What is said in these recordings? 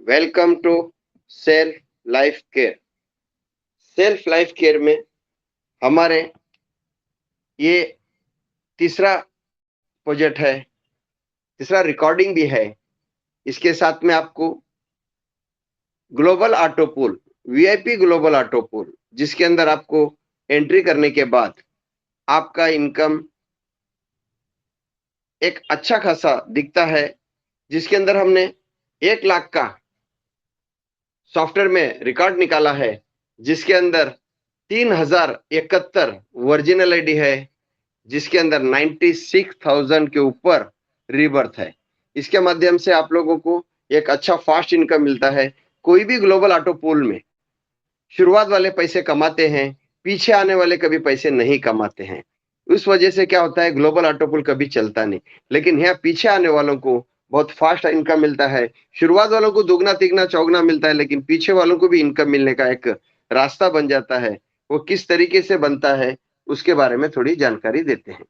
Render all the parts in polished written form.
Welcome to self life care. Self life care में हमारे ये तीसरा प्रोजेक्ट है, तीसरा रिकॉर्डिंग भी है। इसके साथ में आपको global auto pool, VIP global auto pool, जिसके अंदर आपको एंट्री करने के बाद आपका इनकम एक अच्छा खासा दिखता है, जिसके अंदर हमने 1 लाख का सॉफ्टवेयर में रिकॉर्ड निकाला है, जिसके अंदर 3071 ओरिजिनल आईडी है, जिसके अंदर 96,000 के ऊपर रीबर्थ है। इसके माध्यम से आप लोगों को एक अच्छा फास्ट इनकम मिलता है। कोई भी ग्लोबल ऑटो पूल में शुरुआत वाले पैसे कमाते हैं, पीछे आने वाले कभी पैसे नहीं कमाते हैं। उस वजह से क्या होता है, ग्लोबल ऑटो पूल कभी चलता नहीं। लेकिन यहाँ पीछे आने वालों को बहुत फास्ट इनकम मिलता है। शुरुआत वालों को दुगना तिगना चौगना मिलता है, लेकिन पीछे वालों को भी इनकम मिलने का एक रास्ता बन जाता है। वो किस तरीके से बनता है उसके बारे में थोड़ी जानकारी देते हैं।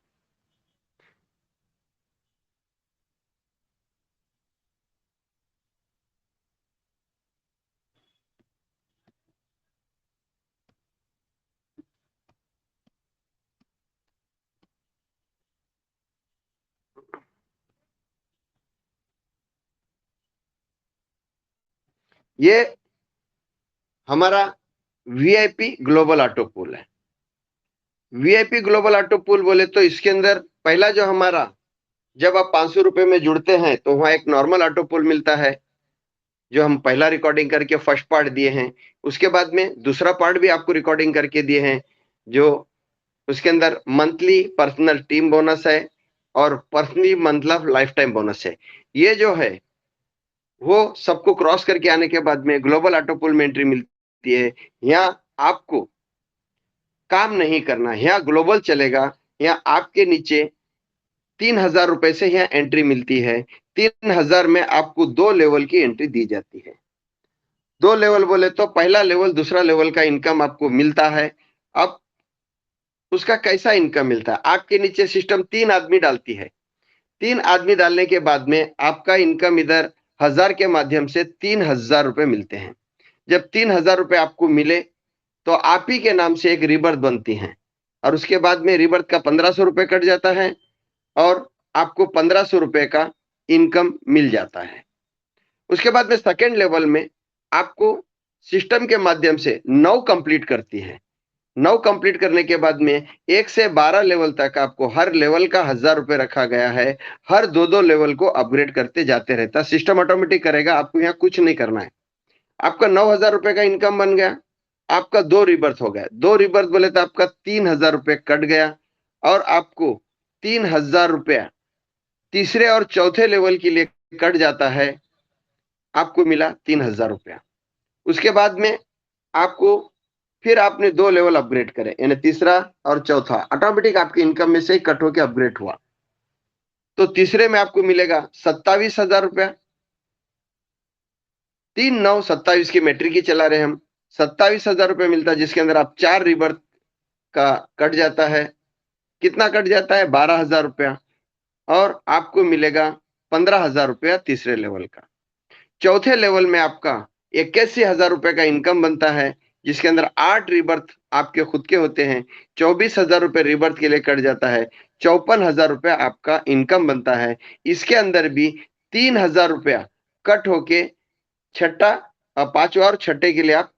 ये हमारा वीआईपी ग्लोबल ऑटो पूल है। वीआईपी ग्लोबल ऑटो पूल बोले तो इसके अंदर पहला जो हमारा, जब आप 500 रुपए में जुड़ते हैं तो वहां एक नॉर्मल ऑटो पूल मिलता है, जो हम पहला रिकॉर्डिंग करके फर्स्ट पार्ट दिए हैं। उसके बाद में दूसरा पार्ट भी आपको रिकॉर्डिंग करके दिए हैं, जो उसके अंदर मंथली पर्सनल टीम बोनस है और पर्सनली मतलब लाइफ टाइम बोनस है। ये जो है वो सबको क्रॉस करके आने के बाद में ग्लोबल ऑटो पूल में एंट्री मिलती है। यहाँ आपको काम नहीं करना, यहाँ ग्लोबल चलेगा। यहाँ आपके नीचे 3,000 रुपए से यहाँ एंट्री मिलती है। 3,000 में आपको 2 लेवल की एंट्री दी जाती है। 2 लेवल बोले तो पहला लेवल दूसरा लेवल का इनकम आपको मिलता है। अब उसका कैसा इनकम मिलता है, आपके नीचे सिस्टम 3 आदमी डालती है। 3 आदमी डालने के बाद में आपका इनकम इधर 1,000 के माध्यम से 3,000 रुपए मिलते हैं। जब 3,000 रुपए आपको मिले तो आप ही के नाम से एक रिबर्थ बनती है, और उसके बाद में रिबर्थ का 1,500 रुपए कट जाता है और आपको 1,500 रुपए का इनकम मिल जाता है। उसके बाद में सेकेंड लेवल में आपको सिस्टम के माध्यम से 9 कंप्लीट करती है। 9 कंप्लीट करने के बाद में 1 से 12 लेवल तक आपको हर लेवल का 1,000 रुपए रखा गया है। हर 2-2 लेवल को अपग्रेड करते जाते रहता है। सिस्टम ऑटोमेटिक करेगा, आपको यहाँ कुछ नहीं करना है। आपका 9,000 रुपए का इनकम बन गया, आपका 2 रिबर्थ हो गया। 2 रिबर्थ बोले तो आपका 3,000 रुपए कट गया, और आपको 3,000 रुपया तीसरे और चौथे लेवल के लिए कट जाता है। आपको मिला 3,000 रुपया। उसके बाद में आपको फिर आपने 2 लेवल अपग्रेड करे, यानी तीसरा और चौथा ऑटोमेटिक आपकी इनकम में से ही कट होकर अपग्रेड हुआ। तो तीसरे में आपको मिलेगा 27,000 रुपया। 3, 9, 27 की मैट्रिक ही चला रहे हम। 27,000 रुपये मिलता है, जिसके अंदर आप 4 रिबर्थ का कट जाता है। कितना कट जाता है, 12,000 रुपया। और आपको मिलेगा 15,000 रुपया तीसरे लेवल का। चौथे लेवल में आपका 81,000 रुपए का इनकम बनता है, जिसके अंदर 8 रिबर्थ आपके खुद के होते हैं। 24,000 रुपए रिबर्थ के लिए कट जाता है। 54,000 रुपया आपका इनकम बनता है। इसके अंदर भी 3,000 रुपया कट होके छठा, पांचवा और छठे के लिए आप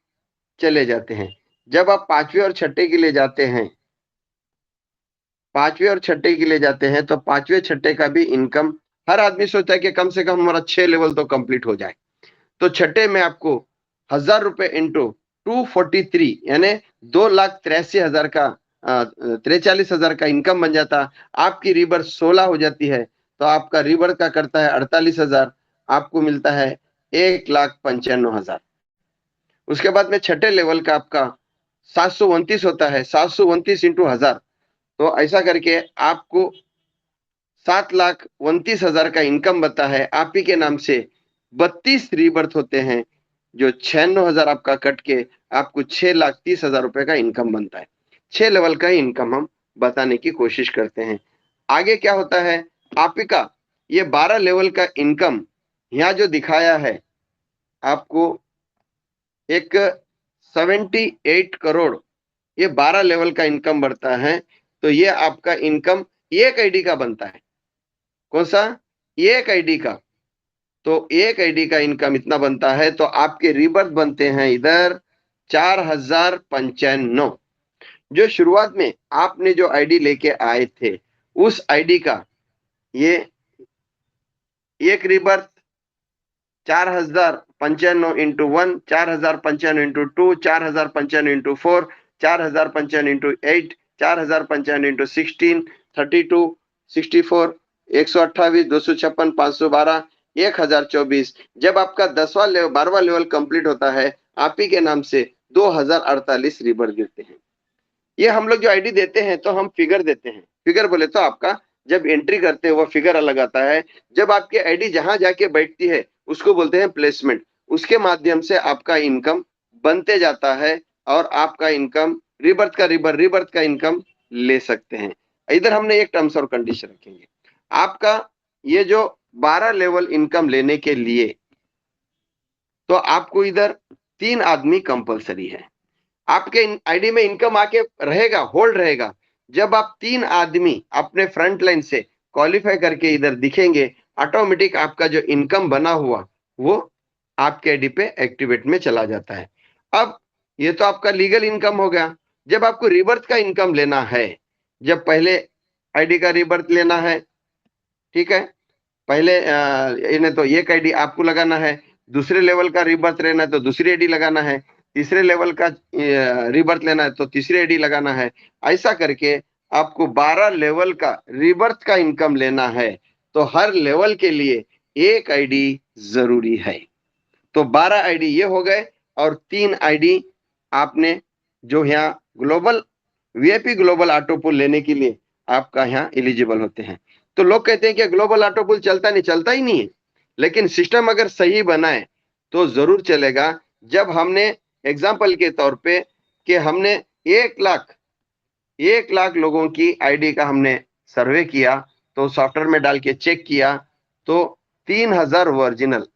चले जाते हैं। जब आप पांचवे और छठे के लिए जाते हैं, पांचवे और छठे के लिए जाते हैं, तो पांचवे छठे का भी इनकम, हर आदमी सोचता है कि कम से कम हमारा 6 लेवल तो कंप्लीट हो जाए। तो छठे में आपको 1,000 रुपए इंटू 243, यानी 2,83,000 का 43,000 का इनकम बन जाता। आपकी रिबर्थ 16 हो जाती है, तो आपका रिबर्थ का करता है 48,000। आपको मिलता है 1,95,000। उसके बाद में छठे लेवल का आपका 729 होता है। 729 इंटू 1,000, तो ऐसा करके आपको 7,29,000 का इनकम बनता है। आप ही के नाम से 32 रीबर्थ होते हैं, जो 96,000 आपका कट के आपको 6,30,000 रुपए का इनकम बनता है। 6 लेवल का इनकम हम बताने की कोशिश करते हैं। आगे क्या होता है, आप ही का ये 12 लेवल का इनकम यहाँ जो दिखाया है, आपको एक 78 करोड़, ये 12 लेवल का इनकम बढ़ता है। तो ये आपका इनकम एक आईडी का बनता है। कौन सा? एक आईडी का। तो एक आईडी का इनकम इतना बनता है, तो आपके रिबर्थ बनते हैं इधर 4095। जो शुरुआत में आपने जो आईडी लेके आए थे, उस आईडी का ये एक rebirth 4095 into 1, 4095 into 2, 4095 into 4, 4095 into 8, 4095 into 16, 32, 64, 128, 256, 512, 1024। जब आपका 10वां लेवल 12वां लेवल कंप्लीट होता है, आप ही के नाम से 2048 रिबर्थ गिरते हैं। ये हम लोग जो आईडी देते हैं तो हम फिगर देते हैं। फिगर बोले तो आपका जब एंट्री करते हैं वो फिगर अलग आता है। जब आपकी आईडी जहां जाके बैठती है उसको बोलते हैं प्लेसमेंट। उसके माध्यम से आपका इनकम बनते जाता है और आपका इनकम रिबर्थ का इनकम ले सकते हैं। इधर हमने एक टर्म्स और कंडीशन रखेंगे। आपका ये जो 12 लेवल इनकम लेने के लिए तो आपको इधर 3 आदमी कंपलसरी है। आपके आईडी में इनकम आके रहेगा, होल्ड रहेगा, जब आप 3 आदमी अपने फ्रंट लाइन से क्वालिफाई करके इधर दिखेंगे, ऑटोमेटिक आपका जो इनकम बना हुआ वो आपके आईडी पे एक्टिवेट में चला जाता है। अब ये तो आपका लीगल इनकम हो गया। जब आपको रिबर्थ का इनकम लेना है, जब पहले आईडी का रिबर्थ लेना है, ठीक है, पहले इन्हें तो एक आईडी आपको लगाना है, दूसरे लेवल का रिबर्थ लेना है तो दूसरी आईडी लगाना है, तीसरे लेवल का रिबर्थ लेना है तो तीसरी आईडी लगाना है। ऐसा करके आपको 12 लेवल का रिबर्थ का इनकम लेना है, तो हर लेवल के लिए एक आईडी जरूरी है। तो 12 आईडी ये हो गए और 3 आईडी आपने जो यहाँ global VIP global auto pool लेने के लिए आपका यहाँ एलिजिबल होते हैं। तो लोग कहते हैं कि ग्लोबल ऑटो पूल चलता नहीं, चलता ही नहीं है, लेकिन सिस्टम अगर सही बनाए तो जरूर चलेगा। जब हमने एग्जाम्पल के तौर पे कि हमने 1 लाख लोगों की आईडी का हमने सर्वे किया, तो सॉफ्टवेयर में डाल के चेक किया तो 3000 ओरिजिनल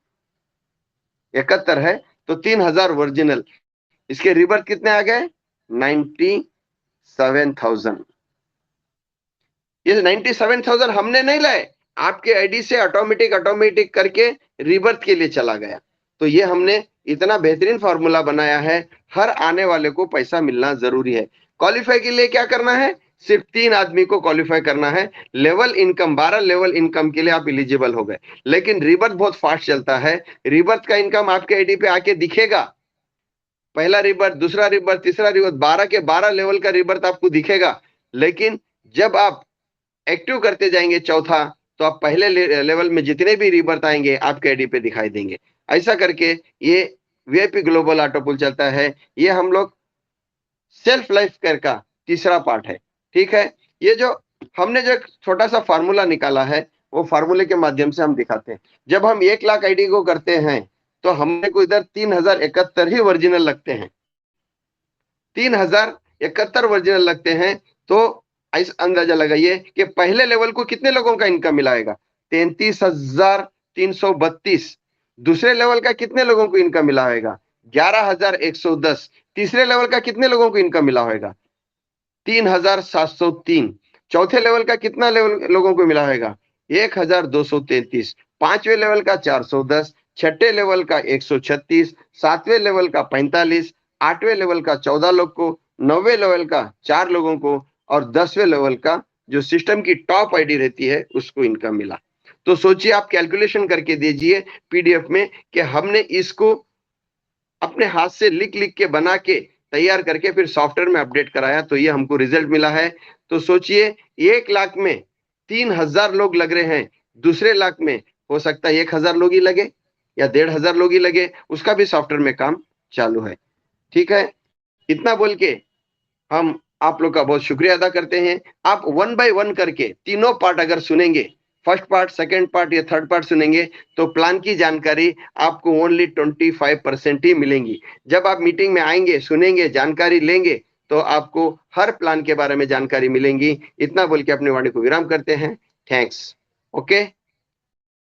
71 है, तो 3000 ओरिजिनल, इसके रिबर्थ कितने आ गए? 97,000। ये 97,000 हमने नहीं लाए, आपके आईडी से ऑटोमेटिक करके रिबर्थ के लिए चला गया। तो ये हमने इतना बेहतरीन फॉर्मूला बनाया है, हर आने वाले को पैसा मिलना जरूरी है। क्वालिफाई के लिए क्या करना है? सिर्फ 3 आदमी को क्वालिफाई करना है। लेवल इनकम 12 लेवल इनकम के लिए आप एलिजिबल हो गए, लेकिन रिबर्थ बहुत फास्ट चलता है। रिबर्थ का इनकम आपके आईडी पे आके दिखेगा, पहला रिबर्थ, दूसरा रिबर्थ, तीसरा रिबर्थ, 12 के 12 लेवल का रिबर्थ आपको दिखेगा। लेकिन जब आप एक्टिव करते जाएंगे चौथा, तो आप पहले लेवल में जितने भी रिबर्थ आएंगे आपके आईडी पे दिखाई देंगे। ऐसा करके ये वीआईपी ग्लोबल ऑटो पूल चलता है। ये हम लोग सेल्फ लाइफ केयर का तीसरा पार्ट है, ठीक है। ये जो हमने जो छोटा सा फार्मूला निकाला है, वो फार्मूले के माध्यम से हम दिखाते हैं। जब हम 1 लाख आईडी को करते हैं तो हमने को इधर 3071 ही ओरिजिनल लगते हैं, 3071 ओरिजिनल लगते हैं। तो ऐसा अंदाजा लगाइए कि पहले लेवल को कितने लोगों का इनकम मिलाएगा? 33,332। दूसरे लेवल का कितने लोगों को इनकम मिला होगा? 11,110। तीसरे लेवल का कितने लोगों को इनकम मिला होगा? 3,703। चौथे लेवल का कितना लेवल लोगों को मिला होगा? 1,233। पांचवें लेवल का 410, छठे लेवल का 136, सातवें लेवल का 45, आठवें लेवल का 14 लोग को, नौवें लेवल का 4 लोगों को और 10वें लेवल का जो सिस्टम की टॉप आईडी रहती है उसको इनकम मिला। तो सोचिए, आप कैलकुलेशन करके दीजिए पीडीएफ में कि हमने इसको अपने हाथ से लिख लिख के बना के तैयार करके फिर सॉफ्टवेयर में अपडेट कराया, तो ये हमको रिजल्ट मिला है। तो सोचिए, 1 लाख में 3000 लोग लग रहे हैं, दूसरे लाख में हो सकता है 1000 लोग ही लगे या 1500 लोग ही लगे, उसका भी सॉफ्टवेयर में काम चालू है, ठीक है। इतना बोल के हम आप लोग का बहुत शुक्रिया अदा करते हैं। आप 1 बाय 1 करके तीनों पार्ट अगर सुनेंगे, फर्स्ट पार्ट, सेकंड पार्ट या थर्ड पार्ट सुनेंगे, तो प्लान की जानकारी आपको ओनली 25% ही मिलेंगी। जब आप मीटिंग में आएंगे, सुनेंगे, जानकारी लेंगे, तो आपको हर प्लान के बारे में जानकारी मिलेंगी। इतना बोल के अपने वाणी को विराम करते हैं। थैंक्स। ओके।